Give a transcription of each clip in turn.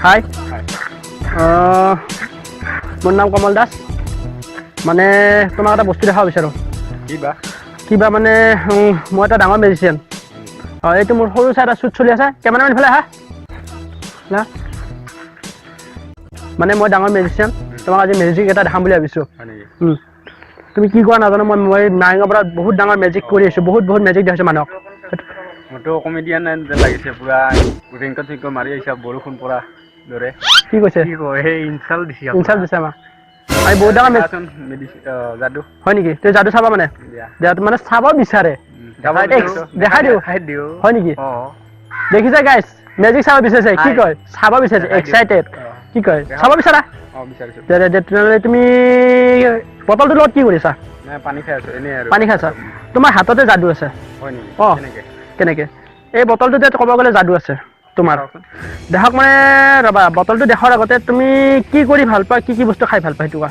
হাই মোৰ নাম কমল দাস মানে তোমাক এটা বস্তু দেখাব বিচাৰোঁ কিবা মানে মই এটা ডাঙৰ মেজিচিয়ান এইটো মোৰ সৰু চাই এটা শ্বুট চলি আছে কেমেৰামেন ইফালে আহা না মানে মই ডাঙৰ মেজিচিয়ান তোমাক আজি মেজিক এটা দেখাম বুলি ভাবিছোঁ তুমি কি কৰা নাজানো মই নাইঙৰ পৰা বহুত ডাঙৰ মেজিক কৰি আছোঁ বহুত মেজিক দেখাইছোঁ মানুহক মইতো কমেডিয়ান লাগিছে পুৰা ৰিংকত চিংকত মাৰি আহিছে বৰষুণ পৰা দৰে কি কৈছে সেই ইনচাল্ট দিছে আমাক আমি বহুত ডাঙৰ যাদু হয় নেকি তুমি যাদু চাবা মানে মানে চাব বিচাৰে দেখাই দিওঁ হয় নেকি দেখিছা গাইছ মেজিক চাব বিচাৰিছে কি কয় চাব বিচাৰিছে এক্সাইটেড কি কয় চাব বিচাৰা তেনেহ'লে তুমি বটলটোৰ লগত কি কৰিছা পানী খাইছা তোমাৰ হাততে যাদু আছে অঁ কেনেকৈ এই বটলটোতে ক'ব গ'লে যাদু আছে তোমাৰ দেখাওক মানে ৰ'বা বটলটো দেখাৰ আগতে তুমি কি কৰি ভাল পোৱা কি বস্তু খাই ভাল পোৱা সেইটো কোৱা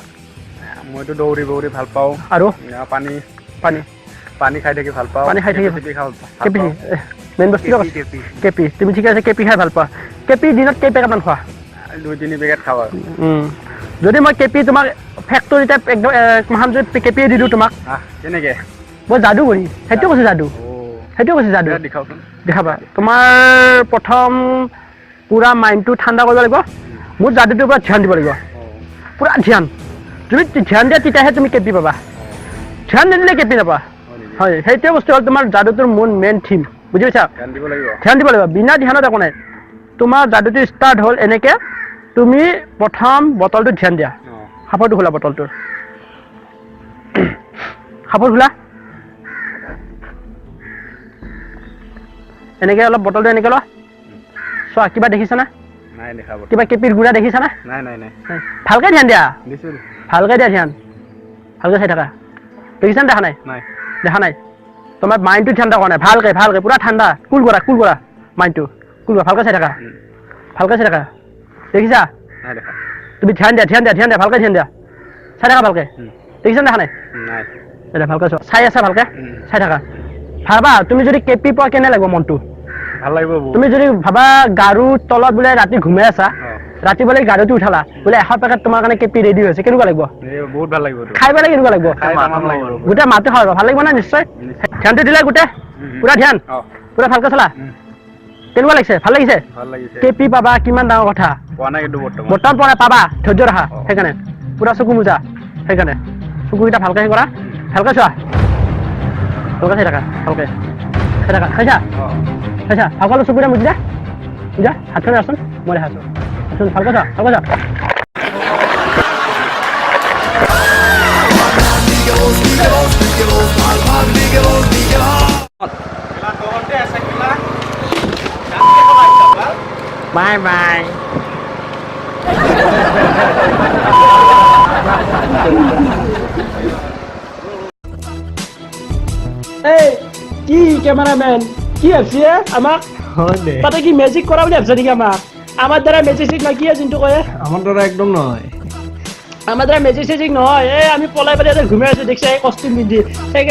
মইতো দৌৰি ভাল পাওঁ আৰু পানী খাই থাকি ভাল পাওঁ কেপি মেইন বস্তু কেপি তুমি ঠিক আছে কেপি খাই ভাল পোৱা কেপি দিনত কেই পেকেটমান খোৱা 2-3 পেকেট খাওঁ যদি মই কেপি তোমাক ফেক্টৰী টাইপ একদম মাহান যদি কেপিয়ে দি দিওঁ তোমাক কেনেকৈ মই যাদু কৰি সেইটো কৈছোঁ যাদু দেখাবা তোমাৰ প্ৰথম পুৰা মাইণ্ডটো ঠাণ্ডা কৰিব লাগিব মোৰ যাদুটোৰ পৰা ধ্যান দিব লাগিব পুৰা ধ্যান তুমি ধ্যান দিয়া তেতিয়াহে তুমি কেপি পাবা ধ্যান নিদিলে কেপি নাপা হয় সেইটোৱে বস্তু হ'ল তোমাৰ যাদুটোৰ মেইন থিম বুজি পাইছা ধ্যান দিব লাগিব বিনা ধ্যানত একো নাই তোমাৰ যাদুটো ষ্টাৰ্ট হ'ল এনেকৈ তুমি প্ৰথম বটলটো ধ্যান দিয়া সাপৰটো খোলা বটলটোৰ সাপৰ খোলা এনেকৈ অলপ বটলটো এনেকৈ লোৱা চোৱা কিবা দেখিছানে কিবা কেপিৰ গুড়া দেখিছানে ভালকৈ ধ্যান দিয়া ভালকৈ দিয়া ধ্যান ভালকৈ চাই থাকা দেখিছানে দেখা নাই তোমাৰ মাইণ্ডটো ঠাণ্ডা কৰা নাই ভালকৈ পুৰা ঠাণ্ডা কুল কৰা মাইণ্ডটো কুল কৰা ভালকৈ চাই থাকা দেখিছা তুমি ধ্যান দিয়া ভালকৈ ধ্যান দিয়া চাই থাকা ভালকৈ দেখিছানে দেখা নাই এতিয়া ভালকৈ চোৱা চাই আছা ভালকৈ চাই থাকা ভাবা তুমি যদি কেপি পোৱা কেনে লাগিব মনটো ভাল লাগিব তুমি যদি ভাবা গাৰুৰ তলত বোলে ৰাতি ঘুমাই আছা ৰাতি বোলে গাৰুটো উঠালা বোলে 100 পেকেট তোমাৰ কাৰণে কেপি ৰেডি হৈছে কেনেকুৱা লাগিব বহুত ভাল লাগিব খাই পেলাই কেনেকুৱা লাগিব গোটেই মাতো খাব ভাল লাগিব না নিশ্চয় ধ্যানটো দিলে গোটেই পুৰা ধ্যান পুৰা ভালকৈ চলা কেনেকুৱা লাগিছে ভাল লাগিছে কেপি পাবা কিমান ডাঙৰ কথা বৰ্তমান পোৱা নাই পাবা ধৈৰ্য ৰাখা সেইকাৰণে পুৰা চকু মোজা সেইকাৰণে চকুকেইটা ভালকৈ কৰা ভালকৈ চোৱা ভালকৈ চাই থাকা চাইছা ভালকৈ চকুকেইটা মুজি দা হাতখনে আছোন মই দেখাইছোঁ ভালকৈ চোৱা বাই এই কি কেমেৰামেন কি ভাবছি আমাক তাতে কি মেজিক কৰা বুলি ভাবছা নেকি আমাক আমাৰ দ্বাৰা মেজিক নহয় কি যোনটো কয় আমাৰ দ্বাৰা একদম নহয় আমাৰ দ্বাৰা মেজিক নহয় এই আমি পলাই পেলাই ঘুমাই আছো দেখিছা এই কষ্টিউম পিন্ধি সেই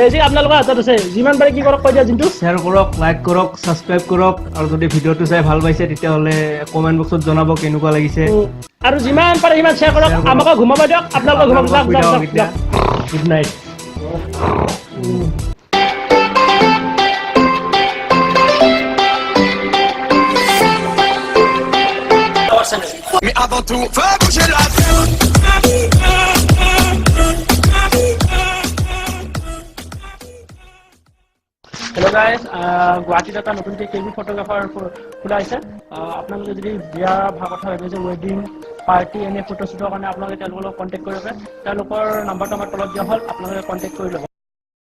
মেজিক আপোনালোকৰ হাতত আছে যিমান পাৰে কি কৰক কৈ দিয়া যোনটো শ্বেয়াৰ কৰক লাইক কৰক ছাবস্ক্ৰাইব কৰক আৰু যদি ভিডিঅ'টো চাই ভাল পাইছে তেতিয়াহ'লে কমেণ্ট বক্সত জনাব কেনেকুৱা লাগিছে আৰু যিমান পাৰে সিমান শ্বেয়াৰ কৰক আমাক ঘুমাব দিয়ক আপোনালোকক ঘুমাব দিয়ক good night Mais avant tout, fais bouger la tête. Hello guys, গুৱাহাটীত এটা নতুনকৈ কেবি ফটোগ্ৰাফাৰ খোলা হৈছে আপোনালোকে যদি বিয়া ভাগ কথা ভাবে যে ৱেডিং পাৰ্টি এনে ফটোশ্বুটৰ কাৰণে আপোনালোকে তেওঁলোকৰ লগত কণ্টেক্ট কৰিব পাৰে তেওঁলোকৰ নাম্বাৰটো আমাৰ তলত দিয়া হ'ল আপোনালোকে কণ্টেক্ট কৰি ল'ব